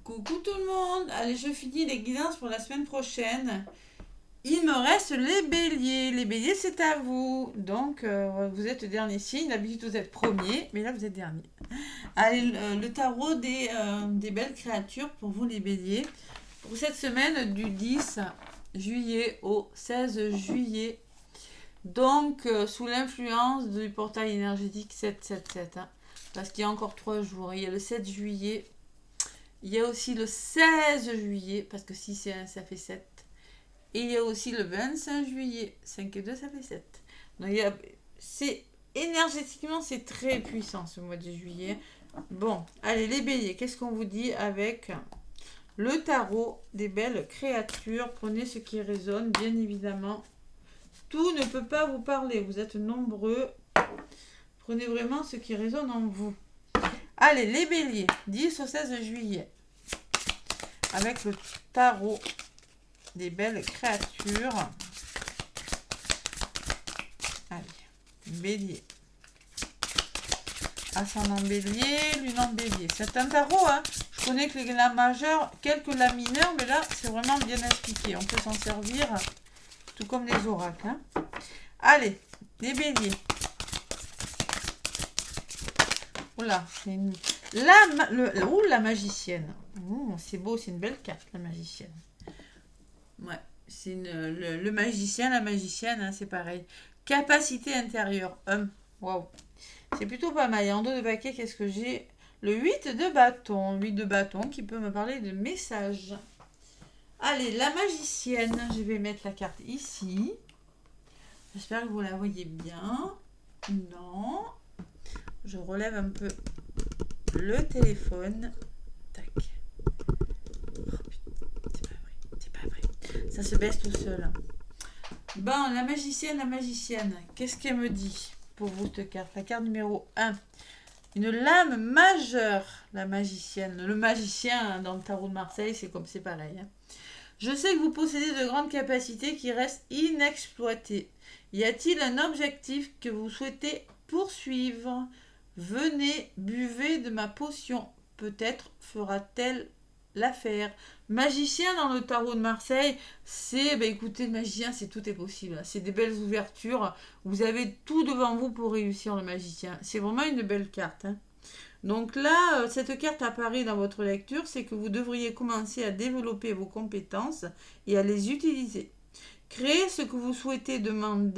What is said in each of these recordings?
Coucou tout le monde. Allez, je finis les guidances pour la semaine prochaine. Il me reste les béliers. Les béliers, c'est à vous. Donc, vous êtes le dernier signe. D'habitude, vous êtes premier, mais là, vous êtes dernier. Allez, le tarot des belles créatures pour vous, les béliers. Pour cette semaine du 10 juillet au 16 juillet. Donc, sous l'influence du portail énergétique 777. Hein, parce qu'il y a encore 3 jours. Il y a le 7 juillet. Il y a aussi le 16 juillet, parce que si c'est 1, ça fait 7. Et il y a aussi le 25 juillet. 5 et 2, ça fait 7. Donc, énergétiquement, c'est très puissant ce mois de juillet. Bon, allez, les béliers, qu'est-ce qu'on vous dit avec le tarot des belles créatures? Prenez ce qui résonne, bien évidemment. Tout ne peut pas vous parler, vous êtes nombreux. Prenez vraiment ce qui résonne en vous. Allez, les béliers, 10 au 16 juillet. Avec le tarot des belles créatures. Allez, bélier. Ascendant bélier, lune en bélier. C'est un tarot, hein. Je connais que les lames majeures, quelques lames mineures, mais là, c'est vraiment bien expliqué. On peut s'en servir, tout comme les oracles. Hein. Allez, les béliers. Oula, c'est une... la magicienne. C'est beau, c'est une belle carte, la magicienne. Ouais, c'est le magicien, la magicienne, hein, c'est pareil. Capacité intérieure. Waouh. C'est plutôt pas mal. Et en dos de paquet, qu'est-ce que j'ai? Le 8 de bâton. 8 de bâton qui peut me parler de messages. Allez, la magicienne. Je vais mettre la carte ici. J'espère que vous la voyez bien. Non. Je relève un peu le téléphone. Tac. Oh putain, c'est pas vrai. Ça se baisse tout seul. Bon, la magicienne. Qu'est-ce qu'elle me dit pour vous, cette carte? La carte numéro 1. Une lame majeure, la magicienne. Le magicien, dans le tarot de Marseille, c'est pareil. Hein. Je sais que vous possédez de grandes capacités qui restent inexploitées. Y a-t-il un objectif que vous souhaitez poursuivre? Venez, buvez de ma potion. Peut-être fera-t-elle l'affaire. Magicien dans le tarot de Marseille, c'est, écoutez, le magicien, c'est tout est possible. C'est des belles ouvertures. Vous avez tout devant vous pour réussir le magicien. C'est vraiment une belle carte. Hein. Donc là, cette carte apparaît dans votre lecture, c'est que vous devriez commencer à développer vos compétences et à les utiliser. Créer ce que vous souhaitez demande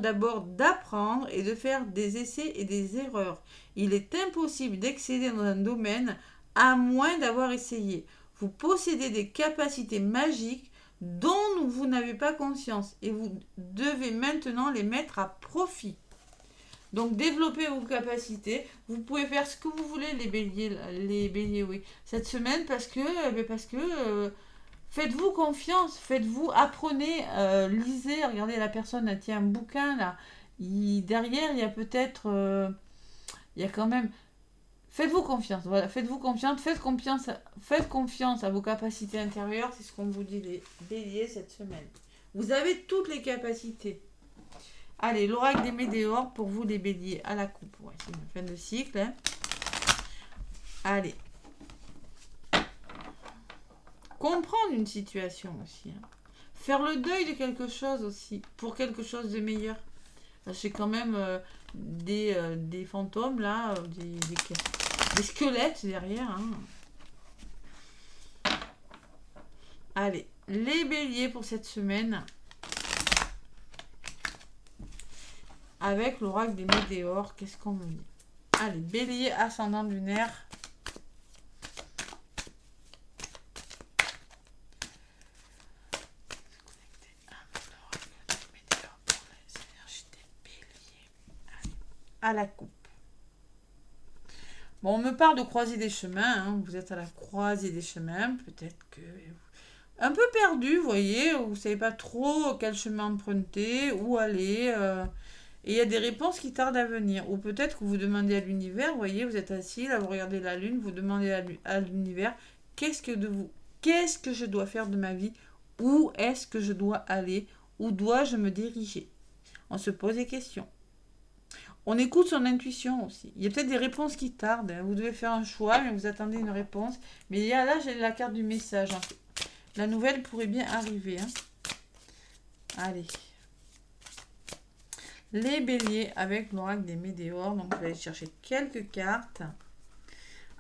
d'abord d'apprendre et de faire des essais et des erreurs. Il est impossible d'exceller dans un domaine à moins d'avoir essayé. Vous possédez des capacités magiques dont vous n'avez pas conscience et vous devez maintenant les mettre à profit. Donc développez vos capacités. Vous pouvez faire ce que vous voulez, les béliers, oui, cette semaine parce que faites-vous confiance, apprenez, lisez, regardez la personne, elle tient un bouquin là. Derrière, il y a peut-être, il y a quand même. Faites-vous confiance, voilà, faites confiance à vos capacités intérieures, c'est ce qu'on vous dit les béliers cette semaine. Vous avez toutes les capacités. Allez, l'oracle des météores pour vous les béliers à la coupe. Ouais, c'est une fin de cycle. Hein. Allez. Comprendre une situation aussi. Hein. Faire le deuil de quelque chose aussi. Pour quelque chose de meilleur. C'est quand même des fantômes là. Des squelettes derrière. Hein. Allez. Les béliers pour cette semaine. Avec l'oracle des météores, qu'est-ce qu'on me dit? Allez, bélier ascendant lunaire. À la coupe. Bon, on me parle de croiser des chemins. Hein. Vous êtes à la croisée des chemins. Peut-être que... Un peu perdu, vous voyez. Vous ne savez pas trop quel chemin emprunter, où aller... Et il y a des réponses qui tardent à venir. Ou peut-être que vous demandez à l'univers, vous voyez, vous êtes assis, là, vous regardez la lune, vous demandez à l'univers, qu'est-ce que je dois faire de ma vie? Où est-ce que je dois aller? Où dois-je me diriger? On se pose des questions. On écoute son intuition aussi. Il y a peut-être des réponses qui tardent, hein. Vous devez faire un choix, mais vous attendez une réponse. Mais il y a là, j'ai la carte du message, hein. La nouvelle pourrait bien arriver, hein. Allez. Les béliers avec l'oracle des météores. Donc, je vais aller chercher quelques cartes.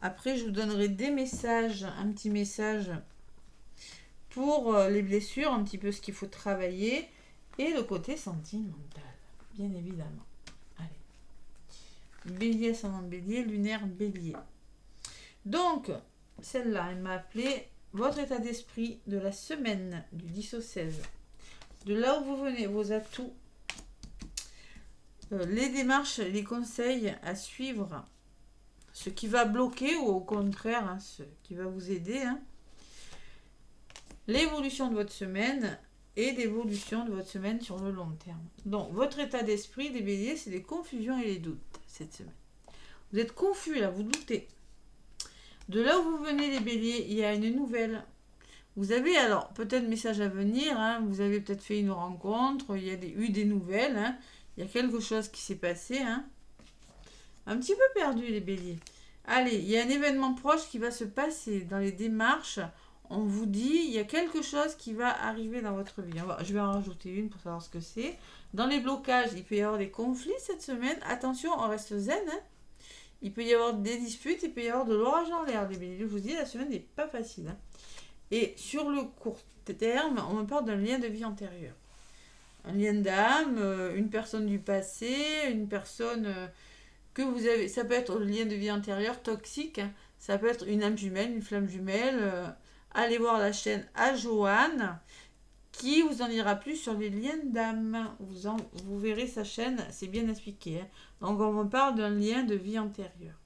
Après, je vous donnerai des messages, un petit message pour les blessures, un petit peu ce qu'il faut travailler. Et le côté sentimental, bien évidemment. Allez. Bélier, ascendant bélier, lunaire bélier. Donc, celle-là, elle m'a appelé votre état d'esprit de la semaine du 10 au 16. De là où vous venez, vos atouts, les démarches, les conseils à suivre, ce qui va bloquer ou au contraire, hein, ce qui va vous aider, hein. L'évolution de votre semaine et l'évolution de votre semaine sur le long terme. Donc, votre état d'esprit des béliers, c'est les confusions et les doutes cette semaine. Vous êtes confus là, vous doutez. De là où vous venez les béliers, il y a une nouvelle. Vous avez alors peut-être message à venir, hein, vous avez peut-être fait une rencontre, il y a eu des nouvelles, hein, il y a quelque chose qui s'est passé. Hein. Un petit peu perdu les béliers. Allez, il y a un événement proche qui va se passer dans les démarches. On vous dit, il y a quelque chose qui va arriver dans votre vie. Je vais en rajouter une pour savoir ce que c'est. Dans les blocages, il peut y avoir des conflits cette semaine. Attention, on reste zen. Hein. Il peut y avoir des disputes, il peut y avoir de l'orage en l'air. Les béliers, je vous dis, la semaine n'est pas facile. Hein. Et sur le court terme, on me parle d'un lien de vie antérieure. Un lien d'âme, une personne du passé, une personne que vous avez. Ça peut être le lien de vie antérieure toxique. Hein. Ça peut être une âme jumelle, une flamme jumelle. Allez voir la chaîne à Joanne qui vous en dira plus sur les liens d'âme. Vous verrez sa chaîne, c'est bien expliqué. Hein. Donc on me parle d'un lien de vie antérieure.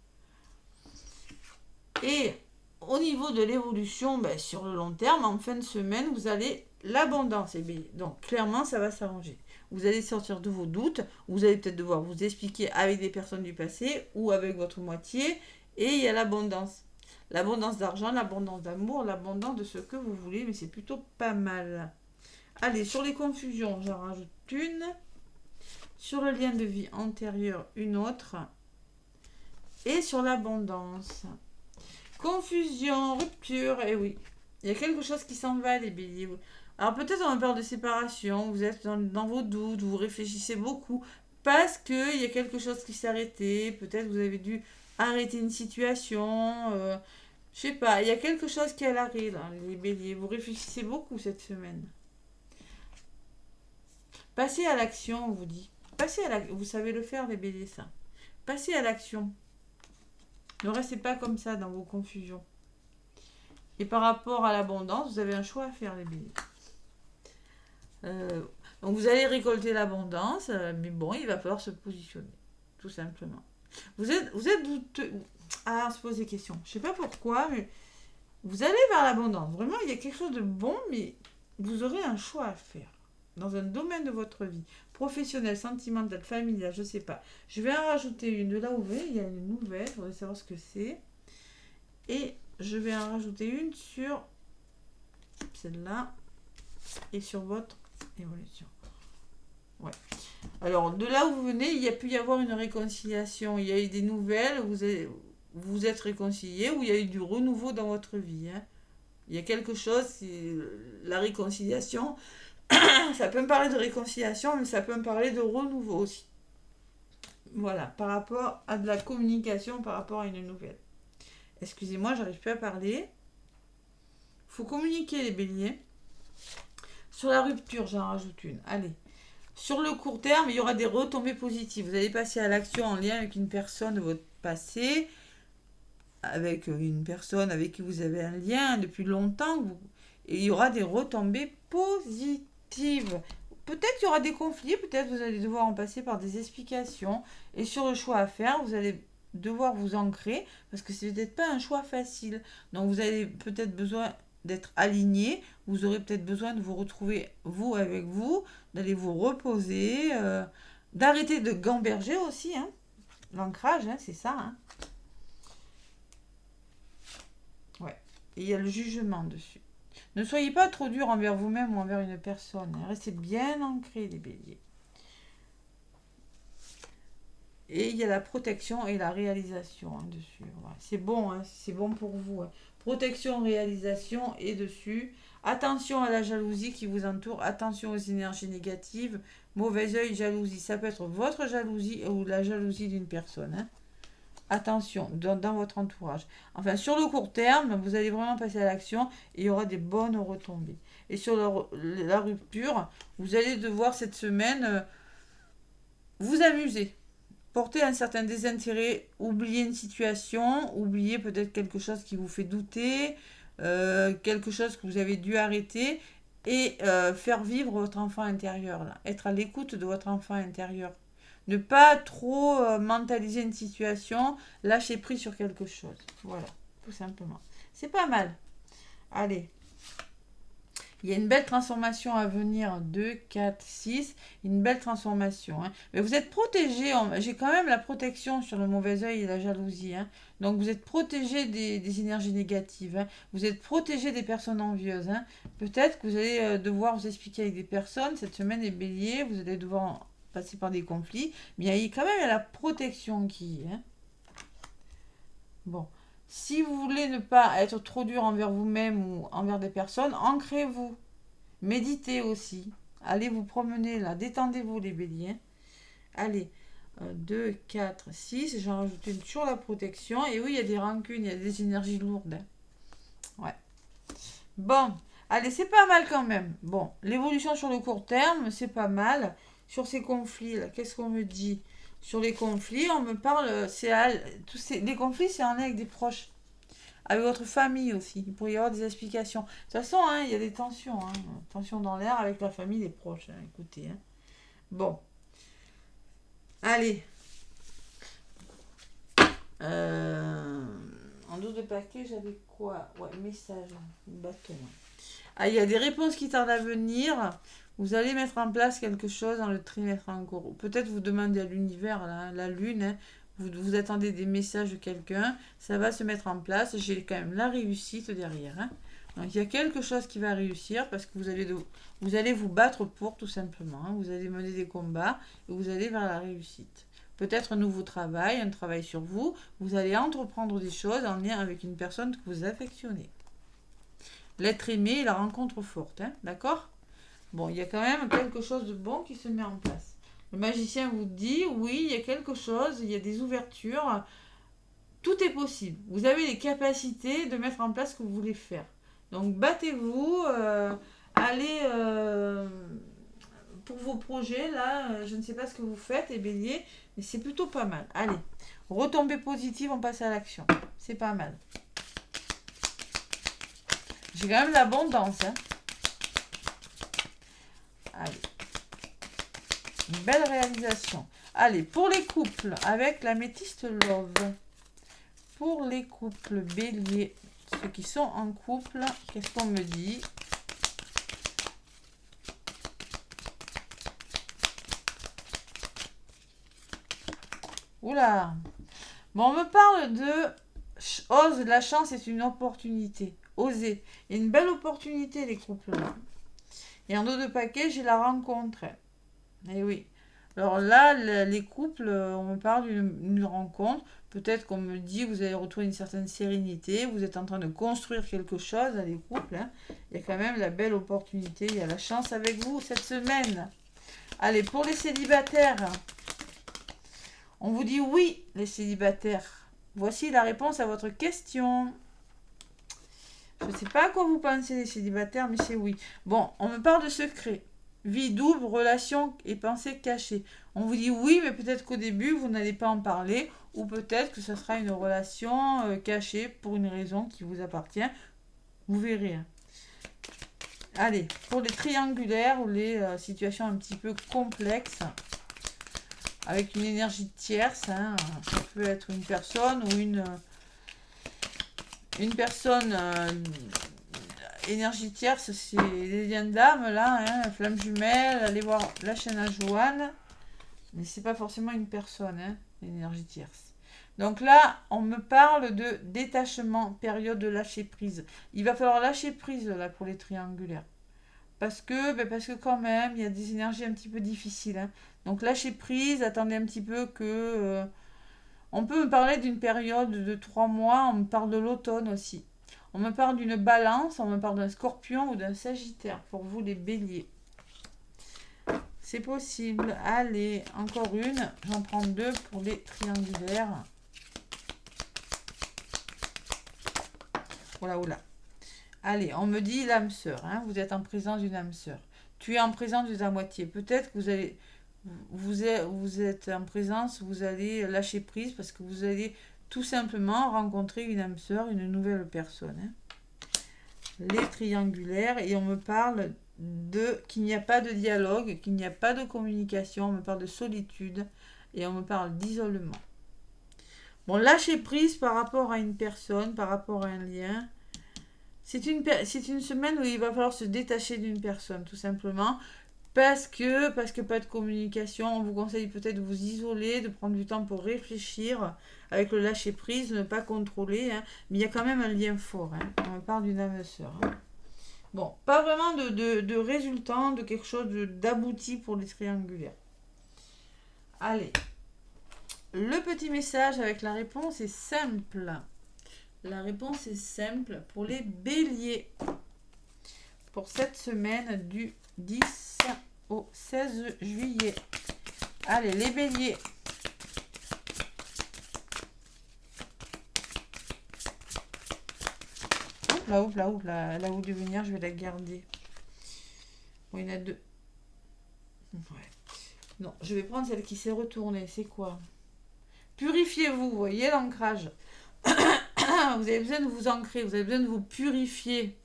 Et au niveau de l'évolution, sur le long terme, en fin de semaine, vous allez l'abondance. Donc clairement, ça va s'arranger. Vous allez sortir de vos doutes. Vous allez peut-être devoir vous expliquer avec des personnes du passé ou avec votre moitié. Et il y a l'abondance. L'abondance d'argent, l'abondance d'amour, l'abondance de ce que vous voulez, mais c'est plutôt pas mal. Allez, sur les confusions, j'en rajoute une. Sur le lien de vie antérieur, une autre. Et sur l'abondance. Confusion, rupture, et oui. Il y a quelque chose qui s'en va, les béliers. Alors peut-être on parle de séparation, vous êtes dans vos doutes, vous réfléchissez beaucoup, parce qu'il y a quelque chose qui s'est arrêté, peut-être vous avez dû arrêter une situation, je sais pas, il y a quelque chose qui est à l'arrêt, là, les béliers. Vous réfléchissez beaucoup cette semaine. Passez à l'action, on vous dit. Vous savez le faire, les béliers, ça. Passez à l'action. Ne restez pas comme ça dans vos confusions. Et par rapport à l'abondance, vous avez un choix à faire, les béliers. Donc vous allez récolter l'abondance, mais bon, il va falloir se positionner, tout simplement. Vous êtes douteux. Ah, on se pose des questions. Je ne sais pas pourquoi, mais vous allez vers l'abondance. Vraiment, il y a quelque chose de bon, mais vous aurez un choix à faire dans un domaine de votre vie, professionnel, sentimental, familial, je ne sais pas. Je vais en rajouter une de là où vous voyez, il y a une nouvelle, il faudrait savoir ce que c'est. Et je vais en rajouter une sur celle-là et sur votre évolution. Ouais. Alors, de là où vous venez, il y a pu y avoir une réconciliation. Il y a eu des nouvelles, vous êtes réconciliés, ou il y a eu du renouveau dans votre vie. Hein. Il y a quelque chose, la réconciliation, ça peut me parler de réconciliation, mais ça peut me parler de renouveau aussi. Voilà, par rapport à de la communication, par rapport à une nouvelle. Excusez-moi, j'arrive plus à parler. Il faut communiquer les béliers. Sur la rupture, j'en rajoute une. Allez. Sur le court terme, il y aura des retombées positives. Vous allez passer à l'action en lien avec une personne de votre passé, avec une personne avec qui vous avez un lien depuis longtemps. Et il y aura des retombées positives. Peut-être qu'il y aura des conflits, peut-être vous allez devoir en passer par des explications. Et sur le choix à faire, vous allez devoir vous ancrer, parce que c'est peut-être pas un choix facile. Donc vous avez peut-être besoin d'être aligné, vous aurez peut-être besoin de vous retrouver, vous avec vous, d'aller vous reposer, d'arrêter de gamberger aussi, hein. L'ancrage, hein, c'est ça. Hein. Ouais. Et il y a le jugement dessus. Ne soyez pas trop dur envers vous-même ou envers une personne. Hein. Restez bien ancrés, les béliers. Et il y a la protection et la réalisation hein, dessus. Voilà. C'est bon, hein, c'est bon pour vous. Hein. Protection, réalisation et dessus. Attention à la jalousie qui vous entoure. Attention aux énergies négatives. Mauvais œil, jalousie. Ça peut être votre jalousie ou la jalousie d'une personne. Hein. Attention, dans votre entourage. Enfin, sur le court terme, vous allez vraiment passer à l'action et il y aura des bonnes retombées. Et sur la rupture, vous allez devoir cette semaine vous amuser. Porter un certain désintérêt, oublier une situation, oublier peut-être quelque chose qui vous fait douter, quelque chose que vous avez dû arrêter et faire vivre votre enfant intérieur, là. Être à l'écoute de votre enfant intérieur. Ne pas trop mentaliser une situation, lâcher prise sur quelque chose. Voilà, tout simplement. C'est pas mal. Allez. Il y a une belle transformation à venir. 2, 4, 6. Une belle transformation. Hein. Mais vous êtes protégé. J'ai quand même la protection sur le mauvais œil et la jalousie. Hein. Donc vous êtes protégé des énergies négatives. Hein. Vous êtes protégé des personnes envieuses. Hein. Peut-être que vous allez devoir vous expliquer avec des personnes. Cette semaine, les béliers, vous allez devoir passer par des conflits. Mais il y a quand même la protection qui est. Hein. Bon. Si vous voulez ne pas être trop dur envers vous-même ou envers des personnes, ancrez-vous. Méditez aussi. Allez vous promener là. Détendez-vous les béliers. Allez. 2, 4, 6. J'en rajoute une sur la protection. Et oui, il y a des rancunes, il y a des énergies lourdes. Ouais. Bon. Allez, c'est pas mal quand même. Bon. L'évolution sur le court terme, c'est pas mal. Sur ces conflits, là, qu'est-ce qu'on me dit ? Sur les conflits, on me parle, les conflits, c'est en lien avec des proches. Avec votre famille aussi. Il pourrait y avoir des explications. De toute façon, hein, il y a des tensions. Hein. Tensions dans l'air avec la famille, les proches. Hein, écoutez. Hein. Bon. Allez. En dos de paquet, j'avais quoi? Ouais, message. Bâton. Ah, il y a des réponses qui tardent à venir. Vous allez mettre en place quelque chose dans le trimestre en cours. Peut-être vous demandez à l'univers, la lune, hein, vous attendez des messages de quelqu'un, ça va se mettre en place. J'ai quand même la réussite derrière. Hein. Donc il y a quelque chose qui va réussir parce que vous allez vous battre pour tout simplement. Hein. Vous allez mener des combats et vous allez vers la réussite. Peut-être un nouveau travail, un travail sur vous. Vous allez entreprendre des choses en lien avec une personne que vous affectionnez. L'être aimé et la rencontre forte. Hein, d'accord ? Bon, il y a quand même quelque chose de bon qui se met en place. Le magicien vous dit, oui, il y a quelque chose, il y a des ouvertures. Tout est possible. Vous avez les capacités de mettre en place ce que vous voulez faire. Donc, battez-vous, allez pour vos projets. Là, je ne sais pas ce que vous faites, les béliers, mais c'est plutôt pas mal. Allez, retombée positive, on passe à l'action. C'est pas mal. J'ai quand même l'abondance, hein. Allez. Une belle réalisation. Allez, pour les couples, avec la métiste Love. Pour les couples béliers, ceux qui sont en couple, qu'est-ce qu'on me dit? Oula. Bon, on me parle de ose, la chance est une opportunité. Osez. Il y a une belle opportunité, les couples là. Et en dos de paquet, j'ai la rencontre. Eh oui. Alors là, les couples, on me parle d'une rencontre. Peut-être qu'on me dit, vous allez retrouver une certaine sérénité. Vous êtes en train de construire quelque chose, les couples. Hein. Il y a quand même la belle opportunité. Il y a la chance avec vous cette semaine. Allez, pour les célibataires. On vous dit oui, les célibataires. Voici la réponse à votre question. Je ne sais pas à quoi vous pensez les célibataires, mais c'est oui. Bon, on me parle de secret. Vie double, relation et pensée cachée. On vous dit oui, mais peut-être qu'au début, vous n'allez pas en parler. Ou peut-être que ce sera une relation cachée pour une raison qui vous appartient. Vous verrez. Allez, pour les triangulaires ou les situations un petit peu complexes, avec une énergie tierce, hein, ça peut être une personne ou une personne énergie tierce, c'est les liens d'âme là, hein, flamme jumelle, allez voir la chaîne à Joanne, mais c'est pas forcément une personne, hein, l'énergie tierce. Donc là, on me parle de détachement, période de lâcher prise. Il va falloir lâcher prise là pour les triangulaires. Parce que quand même, il y a des énergies un petit peu difficiles, hein. Donc lâchez prise, attendez un petit peu que... on peut me parler d'une période de 3 mois, on me parle de l'automne aussi. On me parle d'une balance, on me parle d'un scorpion ou d'un sagittaire, pour vous les béliers. C'est possible. Allez, encore une. J'en prends 2 pour les triangulaires. Oula, oula. Allez, on me dit l'âme sœur. Hein, vous êtes en présence d'une âme sœur. Tu es en présence de ta moitié. Peut-être que vous êtes en présence, vous allez lâcher prise parce que vous allez tout simplement rencontrer une âme sœur, une nouvelle personne. Hein. Les triangulaires. Et on me parle qu'il n'y a pas de dialogue, qu'il n'y a pas de communication. On me parle de solitude et on me parle d'isolement. Bon, lâcher prise par rapport à une personne, par rapport à un lien. C'est une semaine où il va falloir se détacher d'une personne, tout simplement. Parce que pas de communication. On vous conseille peut-être de vous isoler, de prendre du temps pour réfléchir avec le lâcher prise, ne pas contrôler. Hein. Mais il y a quand même un lien fort. Hein. On parle d'une âme sœur. Hein. Bon, pas vraiment de résultat, de quelque chose d'abouti pour les triangulaires. Allez. Le petit message avec la réponse est simple. La réponse est simple pour les béliers. Pour cette semaine du 10 au 16 juillet. Allez, les béliers. La roue de venir, je vais la garder. Bon, il y en a 2. Ouais. Non, je vais prendre celle qui s'est retournée. C'est quoi? Purifiez-vous, vous voyez l'ancrage. Vous avez besoin de vous ancrer, vous avez besoin de vous purifier.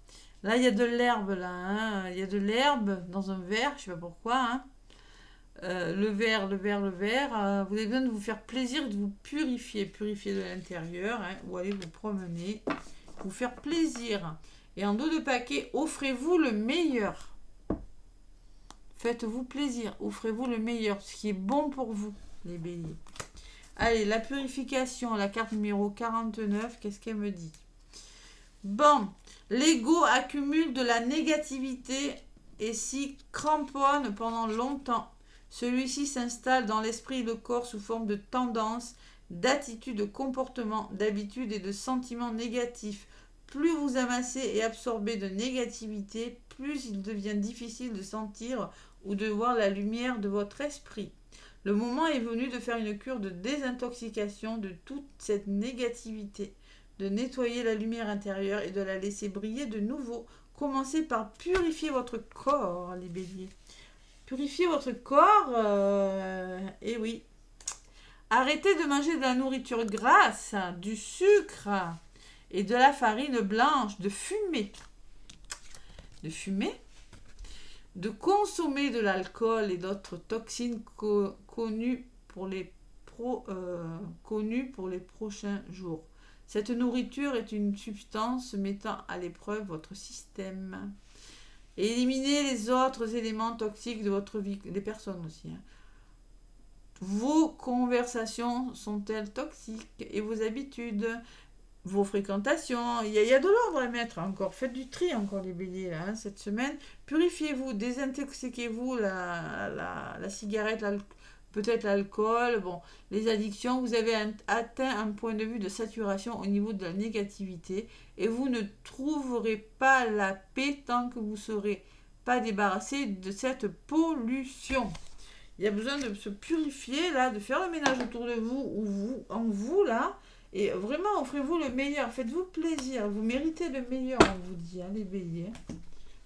Là, il y a de l'herbe, là. Hein. Il y a de l'herbe dans un verre, je ne sais pas pourquoi. Hein. Le verre. Vous avez besoin de vous faire plaisir, de vous purifier. Purifier de l'intérieur, hein, ou aller vous promener. Vous faire plaisir. Et en dos de paquet, offrez-vous le meilleur. Faites-vous plaisir. Offrez-vous le meilleur. Ce qui est bon pour vous, les béliers. Allez, la purification, la carte numéro 49, qu'est-ce qu'elle me dit? Bon, l'ego accumule de la négativité et s'y cramponne pendant longtemps. Celui-ci s'installe dans l'esprit et le corps sous forme de tendances, d'attitudes, de comportements, d'habitudes et de sentiments négatifs. Plus vous amassez et absorbez de négativité, plus il devient difficile de sentir ou de voir la lumière de votre esprit. Le moment est venu de faire une cure de désintoxication de toute cette négativité, de nettoyer la lumière intérieure et de la laisser briller de nouveau. Commencez par purifier votre corps, les béliers. Purifier votre corps, et oui. Arrêtez de manger de la nourriture grasse, du sucre et de la farine blanche, de fumer. De fumer, de consommer de l'alcool et d'autres toxines connues pour les prochains jours. Cette nourriture est une substance mettant à l'épreuve votre système. Et éliminez les autres éléments toxiques de votre vie, les personnes aussi. Hein. Vos conversations sont-elles toxiques et vos habitudes, vos fréquentations, il y a de l'ordre à mettre encore. Faites du tri encore les béliers là, hein, cette semaine. Purifiez-vous, désintoxiquez-vous la cigarette, peut-être l'alcool, bon, les addictions. Vous avez atteint un point de vue de saturation au niveau de la négativité et vous ne trouverez pas la paix tant que vous ne serez pas débarrassé de cette pollution. Il y a besoin de se purifier là, de faire le ménage autour de vous ou en vous là. Et vraiment, offrez-vous le meilleur. Faites-vous plaisir. Vous méritez le meilleur, on vous dit, hein, les béliers,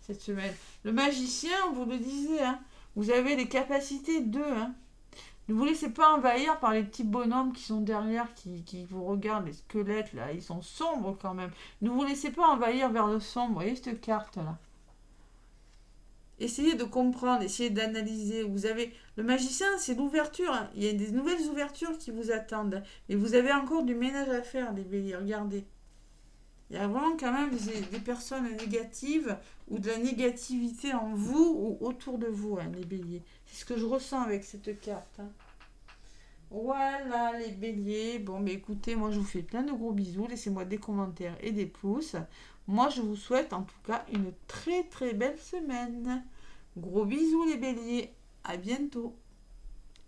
cette semaine. Le magicien, vous le disiez, hein, vous avez les capacités d'eux. Hein. Ne vous laissez pas envahir par les petits bonhommes qui sont derrière, qui vous regardent, les squelettes, là. Ils sont sombres quand même. Ne vous laissez pas envahir vers le sombre. Vous voyez cette carte-là? Essayez de comprendre, essayez d'analyser. Vous avez le magicien, c'est l'ouverture. Hein. Il y a des nouvelles ouvertures qui vous attendent. Et vous avez encore du ménage à faire, les béliers. Regardez. Il y a vraiment quand même des personnes négatives ou de la négativité en vous ou autour de vous, hein, les béliers. C'est ce que je ressens avec cette carte. Hein. Voilà les béliers. Bon, mais écoutez, moi je vous fais plein de gros bisous. Laissez-moi des commentaires et des pouces. Moi je vous souhaite en tout cas une très très belle semaine. Gros bisous les béliers. À bientôt.